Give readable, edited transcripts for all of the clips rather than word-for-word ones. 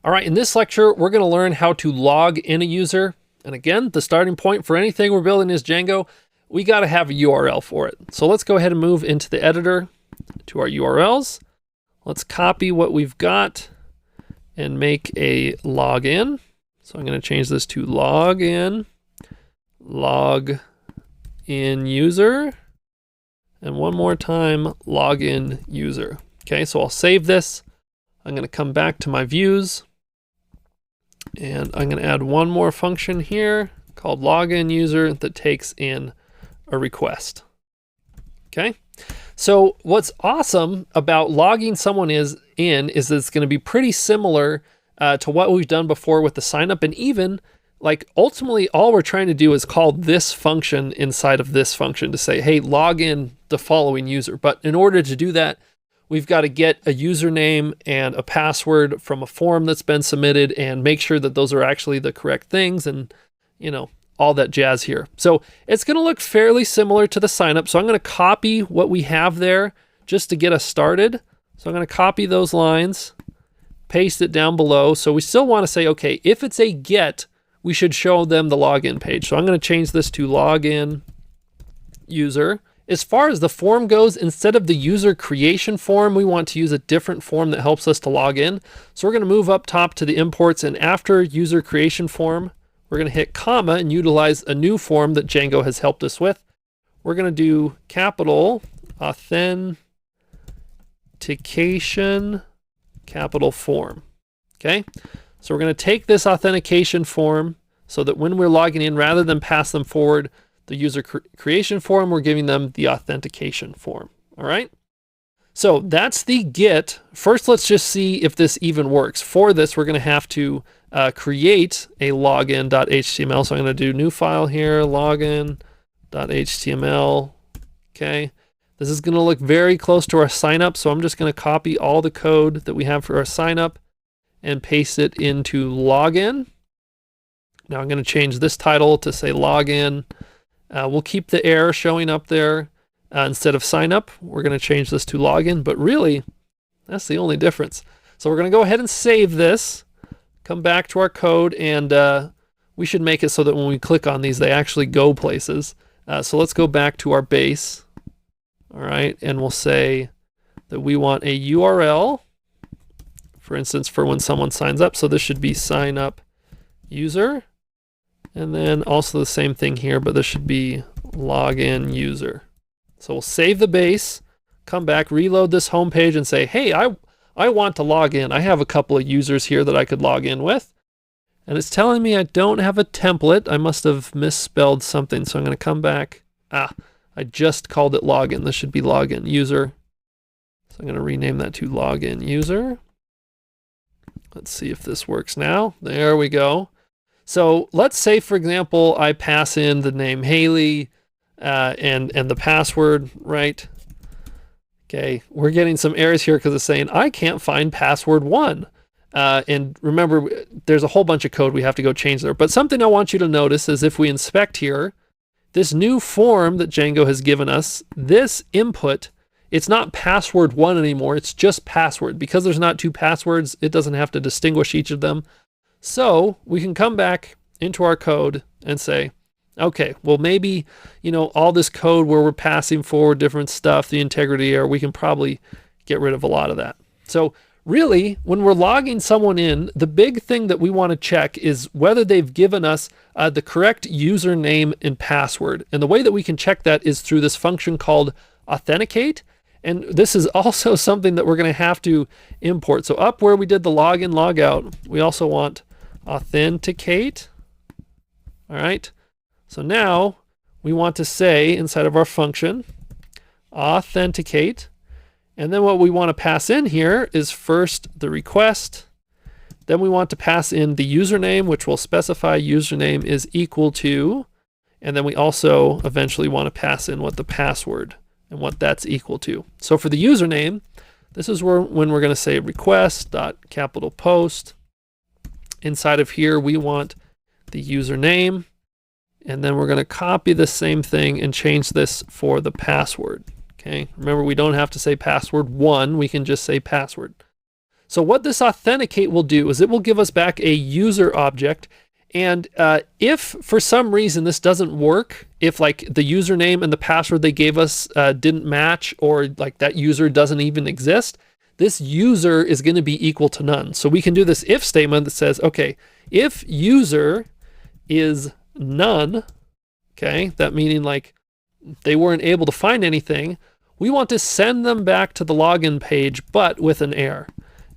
All right, in this lecture, we're going to learn how to log in a user. And again, the starting point for anything we're building is Django. We got to have a URL for it. So let's go ahead and move into the editor to our URLs. Let's copy what we've got and make a login. So I'm going to change this to login user. And one more time, login user. Okay, so I'll save this. I'm going to come back to my views. And I'm going to add one more function here called login user that takes in a request. Okay, so what's awesome about logging someone in is that it's going to be pretty similar to what we've done before with the sign up, and even like ultimately all we're trying to do is call this function inside of this function to say, hey, log in the following user. But in order to do that, we've got to get a username and a password from a form that's been submitted and make sure that those are actually the correct things and, you know, all that jazz here. So it's going to look fairly similar to the sign up. So I'm going to copy what we have there just to get us started. So I'm going to copy those lines, paste it down below. So we still want to say, okay, if it's a get, we should show them the login page. So I'm going to change this to login user. As far as the form goes, instead of the user creation form, we want to use a different form that helps us to log in. So we're going to move up top to the imports, and after user creation form, we're going to hit comma and utilize a new form that Django has helped us with. We're going to do capital authentication capital form. Okay, so we're going to take this authentication form so that when we're logging in, rather than pass them forward the user creation form, we're giving them the authentication form. All right. So that's the get. First, let's just see if this even works. For this, we're going to have to create a login.html. So I'm going to do new file here, login.html. Okay. This is going to look very close to our sign up. So I'm just going to copy all the code that we have for our sign up and paste it into login. Now I'm going to change this title to say login. We'll keep the error showing up there instead of sign up. We're going to change this to login, but really that's the only difference. So we're going to go ahead and save this, come back to our code, and we should make it so that when we click on these, they actually go places. So let's go back to our base. All right, and we'll say that we want a URL, for instance, for when someone signs up. So this should be sign up user. And then also the same thing here, but this should be login user. So we'll save the base, come back, reload this home page and say, hey, I want to log in. I have a couple of users here that I could log in with. And it's telling me I don't have a template. I must have misspelled something. So I'm going to come back. I just called it login. This should be login user. So I'm going to rename that to login user. Let's see if this works now. There we go. So let's say, for example, I pass in the name Haley and the password, right? Okay, we're getting some errors here because it's saying I can't find password 1. And remember, there's a whole bunch of code we have to go change there. But something I want you to notice is if we inspect here, this new form that Django has given us, this input, it's not password 1 anymore. It's just password. Because there's not 2 passwords, it doesn't have to distinguish each of them. So we can come back into our code and say, okay, well, maybe, you know, all this code where we're passing forward different stuff, the integrity error, we can probably get rid of a lot of that. So really, when we're logging someone in, the big thing that we want to check is whether they've given us the correct username and password. And the way that we can check that is through this function called authenticate. And this is also something that we're going to have to import. So up where we did the login, logout, we also want authenticate. All right. So now we want to say inside of our function, authenticate. And then what we want to pass in here is first the request. Then we want to pass in the username, which will specify username is equal to. And then we also eventually want to pass in what the password and what that's equal to. So for the username, this is when we're going to say request.capital-post. Inside of here, we want the username, and then we're going to copy the same thing and change this for the password. Okay, remember we don't have to say password 1, we can just say password. So what this authenticate will do is it will give us back a user object. And if for some reason this doesn't work, if like the username and the password they gave us didn't match, or like that user doesn't even exist, this user is going to be equal to none. So we can do this if statement that says, okay, if user is none, okay, that meaning like they weren't able to find anything, we want to send them back to the login page, but with an error.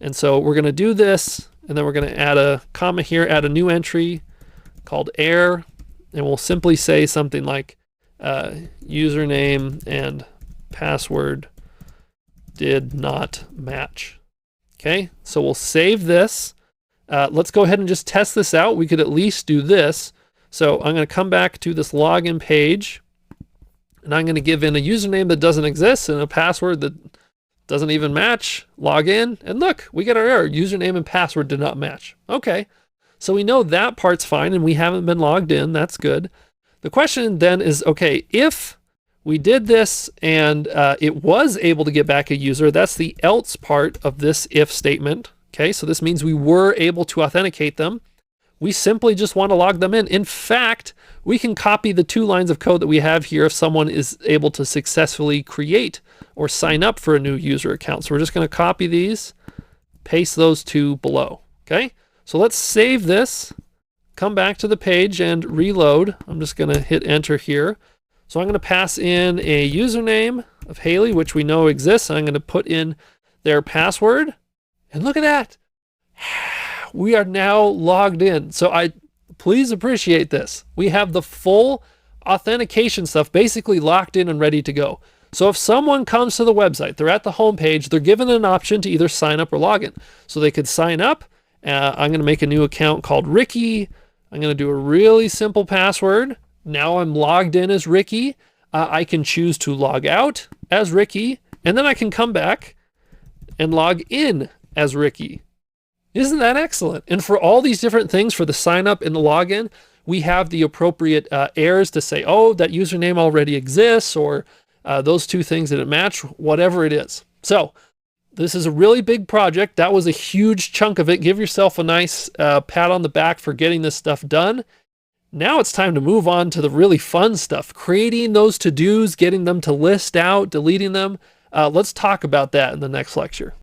And so we're going to do this, and then we're going to add a comma here, add a new entry called error, and we'll simply say something like username and password did not match. Okay, so we'll save this. Let's go ahead and just test this out. We could at least do this. So I'm going to come back to this login page, and I'm going to give in a username that doesn't exist and a password that doesn't even match. Log in, and look, we get our error. Username and password did not match. Okay, so we know that part's fine, and we haven't been logged in. That's good. The question then is, okay, if we did this and it was able to get back a user, that's the else part of this if statement. Okay, so this means we were able to authenticate them. We simply just want to log them in. In fact, we can copy the 2 lines of code that we have here if someone is able to successfully create or sign up for a new user account. So we're just going to copy these, paste those 2 below. Okay, so let's save this, come back to the page and reload. I'm just going to hit enter here. So I'm going to pass in a username of Haley, which we know exists. I'm going to put in their password, and look at that. We are now logged in. So please appreciate this. We have the full authentication stuff basically locked in and ready to go. So if someone comes to the website, they're at the home page, they're given an option to either sign up or log in. So they could sign up. I'm going to make a new account called Ricky. I'm going to do a really simple password. Now I'm logged in as Ricky. I can choose to log out as Ricky, and then I can come back and log in as Ricky. Isn't that excellent? And for all these different things, for the sign up and the login, we have the appropriate errors to say, oh, that username already exists, or those 2 things didn't match, whatever it is. So this is a really big project. That was a huge chunk of it. Give yourself a nice pat on the back for getting this stuff done. Now it's time to move on to the really fun stuff, creating those to-dos, getting them to list out, deleting them. Let's talk about that in the next lecture.